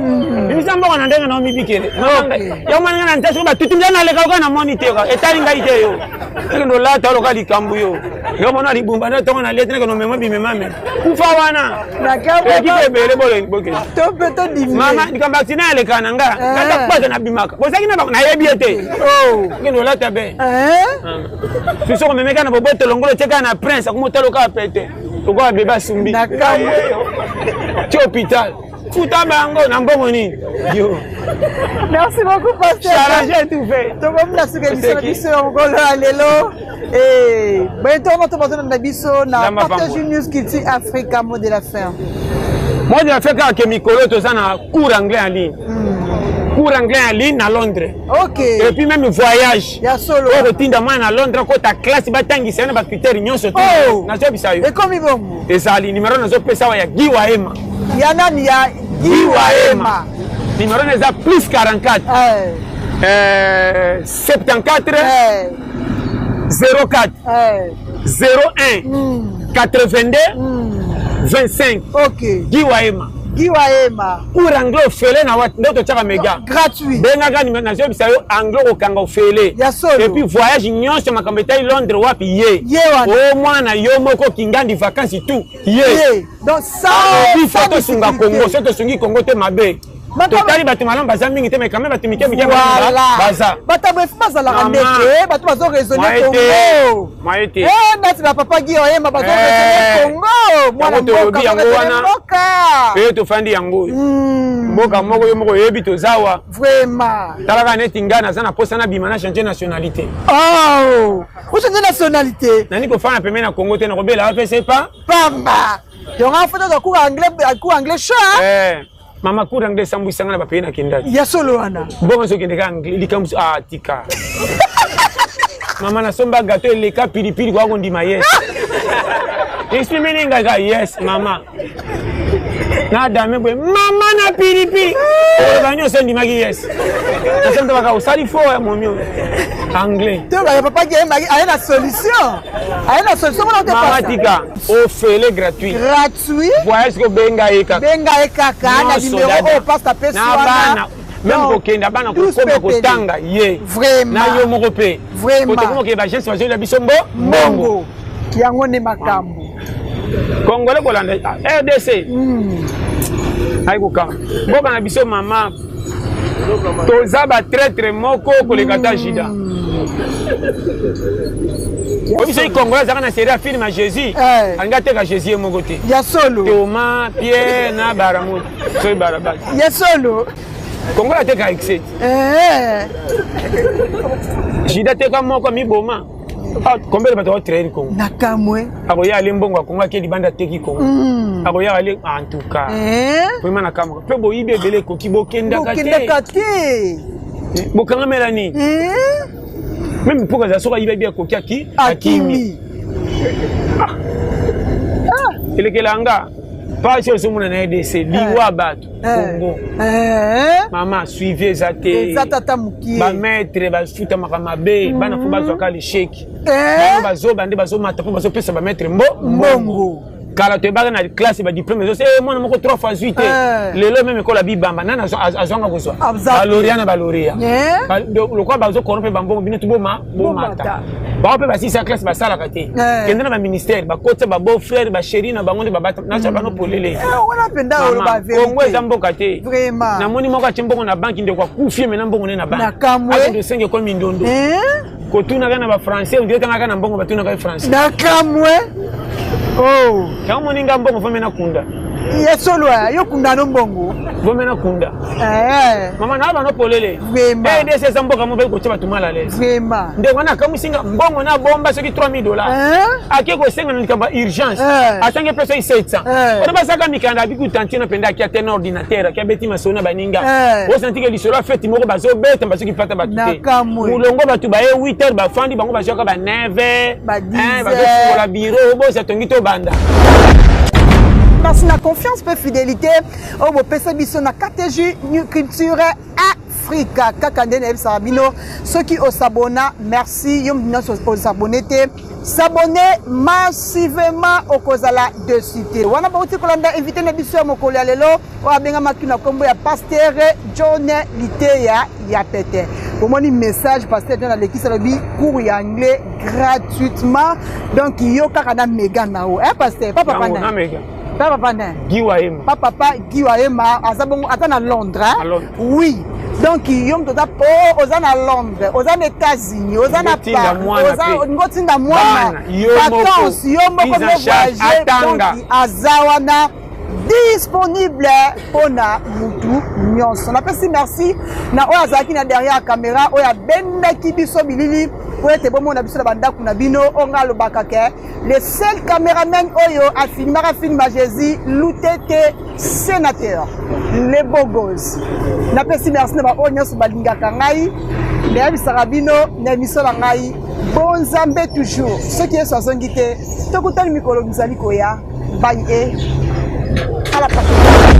nzamba wana ndenga na mibikele ya mwana na ntaso ba tutumja na leka ko na moniteur etali ngai te yo ndo la ta lokali kambu yo yo mona libumba na tonga na letre ko no memo bi memame kufa wana na kambu ki bele bole boke to peto di mama dikamba sina leka nanga kata kwa na bimaka bozaki na yebiete ndo la ta be tu soko memeka na boboto longolo cheka na prince akumotalo ka pete Pourquoi bébé Sumbi? Tu es hôpital. Fouta bango na mbongo ni. Yo. Merci beaucoup pasteur. Challenge tout fait. Donc on a ce que biso ngolo alelo et bientôt on va na biso na partage news Culture Africa mot de la fin. Mot de la fin que Mikolo to ça na cours anglais en ligne. Cours anglais en ligne à Londres. OK. Et puis même voyage. Ya solo. Au tinda moi à Londres ko ta classe batangi c'est na critère nyonso to. Na so bisayo. Et comme bon. Et ça li numéro na zo pesa wa ya Giwa Ema. Ya nani ya Giwa Ema. Numéro est plus 44 74 04 01 82 25. OK. Giwa Ema. Giwa Ema. Pour anglo ofele na ndoto chaka mega. Gratuit. Benga gani na zo bisayo anglo okanga ofele. Et puis voyage nyonso makambeta Londres wapi ye. O mwana yo moko kingandi vacances tout. Ye. Donc ça photo sunga Congo, soto sungi Congo te mabe. Totali batu malam baza mingi te mais quand même batu mike baza. Bata bref bazala randeke, batu bazo raisonner Congo. Maete. Nati na papa Giwa Ema bazo raisonner Congo. Mwana mboka wana. To fandi yango. Mboka moko yo moko yebi to zawa. Vraiment. Talaka neti ngana sana posa na bima na changer nationalité. Oh! Ou changer nationalité? Nani ko fana pemena na Congo te na kobela ape c'est pas? Pamba. Yo nga foto de cours anglais chat. Mama cours anglais sambu sangana ba pena kindati. Ya solo wana. Bongo so kende ka anglais likamu tika. Mama na somba gâteau eleka pilipili kwa kondima yes. Explique nga yes mama. Na dame bwe mama na pilipili. Banyo sendi magi yes. Na senta baka usali fo ya momio. Anglais. Tu vas papa qui a une solution. A une solution pour te passer. Mama tika offre gratuit. Gratuit. Voyage ko benga eka. Benga eka na numéro au passe ta personne. Même kokenda bana ko koma ko tanga ye. Vraiment. Na yo moko pe. Vraiment. Ko ko ke ba jeune sojo la bisombo mbongo. Yango ne makambo. Congolais kolanda RDC. Aïko ka. Boka na biso mama. Toza ba traître moko ko le kata jida. Obi se Congolais za na série film à Jésus. Anga te ka Jésus moko te. Ya solo. Thomas, Pierre na Baramout. So baraba. Ya solo. Congolais te ka excès. Jida te ka moko mi boma. Combien de bateaux traînent Congo? Nakamwe. Akoya ali mbongo Congo ke libanda teki Congo. Akoya ali en tout cas. Vraiment nakamwe. Pe bo ibe bele ko ki bokenda kate. Bokenda kate. Bokanga melani. Même pour que ça soit ibe bien ko ki akimi. Ele kelanga. Pas sur ce monde na RDC liwa bato Congo. Mama suivez zate. Zatata mukie. Ba maître ba futa makamabe bana fo ba zoka le chèque. Ba zo bande ba zo mata fo ba zo pesa ba maître mbongo. Kala te ba na classe ba diplôme zo moi moko 3 fois 8 lelo même ko la bibamba nana azonga ko zo. Baloria. Le quoi ba zo corrompe ba mbongo bino to boma mata. Ba pe ba si sa classe ba sala kate. Kende na ba ministère ba kota ba beau frère ba chéri na bango ba bata na cha bano polele. Wana penda o ba vérité. Kongo ezamboka te. Vraiment. Na moni moko chembongo na banki ndeko kufie mena mbongo ne na banki. Nakamwe. Ati de senge ko mindondo. Ko tuna kana ba français, on dirait kana mbongo ba tuna ka français. Nakamwe. Oh. Kama moni mbongo fo mena kunda. Ya solo yo kunda no mbongo. Fo mena kunda. Mama na ba no polele. Vraiment. De ces mboka mo ba ko tshaba tumala lezi. Vraiment. Ndeko na kamusinga mbongo na bomba soki $3000. Ake ko senga na kamba urgence. Atange peso 700. On ba saka mikanda biku tantina penda ki atena ordinateur ki abeti masona baninga. O senti ke lisolo fete moko bazo beta basoki plata batute. Mulongo batu ba 8h ba fandi bango ba joka ba 9h. Ba 10h. Ba zo la bureau bo sa tongi to banda. Merci la confiance et fidélité au beau PC biso na KTG New Culture Africa kakandene sabino ceux qui au s'abonna merci yom dina au s'abonner s'abonner massivement au kozala de cité wana ba uti kolanda invité na biso mokolo ya lelo o abenga makina kombo ya pasteur John Liteya ya pete omoni message pasteur John Alekisa lobi cours ya anglais gratuitement donc yo kaka na mega na o pasteur papa pana Papa Giwa Ema. Papa Giwa Ema, à Londres. Hein? Oui. Donc yom tota po oza na Londres, oza na États-Unis, oza na Paris, oza ngotinda mwana. Vacances yo moko mo voyager donc azawana disponible pour na mutu nyonso. Na pesi merci na oya zaki na derrière la caméra oya benda ki biso bilili pour être bon na biso na banda kuna bino onga lo bakake. Le seul caméraman oyo a filmé Jésus Lutete sénateur les bogos. Na pesi merci na ba onyo so balinga kangai. Le bisaka bino na miso la ngai. Bon Nzambe toujours. Ce qui est sur son guité. Tokutani mikolo mizali koya. Bye. À la prochaine.